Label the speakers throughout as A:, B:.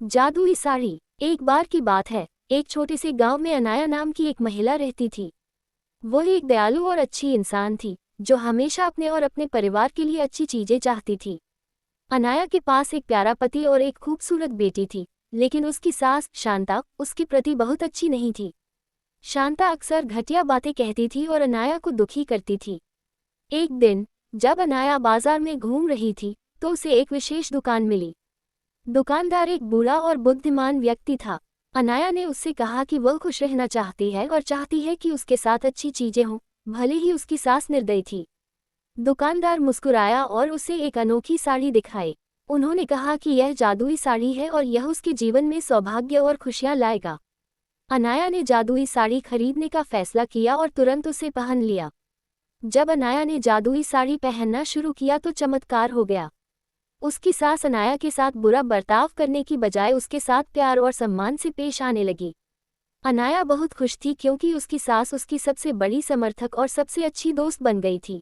A: जादुई साड़ी। एक बार की बात है, एक छोटे से गांव में अनाया नाम की एक महिला रहती थी। वो एक दयालु और अच्छी इंसान थी, जो हमेशा अपने और अपने परिवार के लिए अच्छी चीजें चाहती थी। अनाया के पास एक प्यारा पति और एक खूबसूरत बेटी थी, लेकिन उसकी सास शांता उसके प्रति बहुत अच्छी नहीं थी। शांता अक्सर घटिया बातें कहती थी और अनाया को दुखी करती थी। एक दिन जब अनाया बाजार में घूम रही थी, तो उसे एक विशेष दुकान मिली। दुकानदार एक बूढ़ा और बुद्धिमान व्यक्ति था। अनाया ने उससे कहा कि वह खुश रहना चाहती है और चाहती है कि उसके साथ अच्छी चीजें हों, भले ही उसकी सास निर्दयी थी। दुकानदार मुस्कुराया और उसे एक अनोखी साड़ी दिखाई। उन्होंने कहा कि यह जादुई साड़ी है और यह उसके जीवन में सौभाग्य और खुशियां लाएगा। अनाया ने जादुई साड़ी खरीदने का फैसला किया और तुरंत उसे पहन लिया। जब अनाया ने जादुई साड़ी पहनना शुरू किया तो चमत्कार हो गया। उसकी सास अनाया के साथ बुरा बर्ताव करने की बजाय उसके साथ प्यार और सम्मान से पेश आने लगी। अनाया बहुत खुश थी क्योंकि उसकी सास उसकी सबसे बड़ी समर्थक और सबसे अच्छी दोस्त बन गई थी।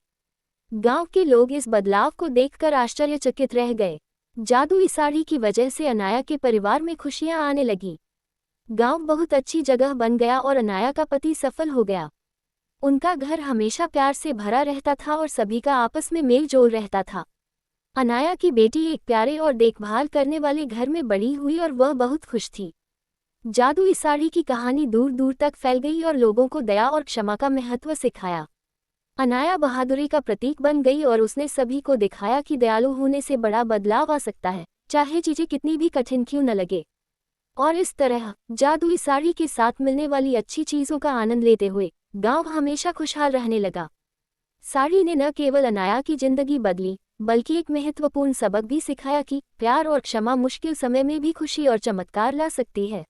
A: गांव के लोग इस बदलाव को देखकर आश्चर्यचकित रह गए। जादुई साड़ी की वजह से अनाया के परिवार में खुशियां आने लगी। गांव बहुत अच्छी जगह बन गया और अनाया का पति सफल हो गया। उनका घर हमेशा प्यार से भरा रहता था और सभी का आपस में मेल जोल रहता था। अनाया की बेटी एक प्यारे और देखभाल करने वाले घर में बड़ी हुई और वह बहुत खुश थी। जादुई साड़ी की कहानी दूर दूर तक फैल गई और लोगों को दया और क्षमा का महत्व सिखाया। अनाया बहादुरी का प्रतीक बन गई और उसने सभी को दिखाया कि दयालु होने से बड़ा बदलाव आ सकता है, चाहे चीजें कितनी भी कठिन क्यों न लगे। और इस तरह जादुई साड़ी के साथ मिलने वाली अच्छी चीजों का आनंद लेते हुए गांव हमेशा खुशहाल रहने लगा। साड़ी ने न केवल अनाया की जिंदगी बदली, बल्कि एक महत्वपूर्ण सबक भी सिखाया कि प्यार और क्षमा मुश्किल समय में भी खुशी और चमत्कार ला सकती है।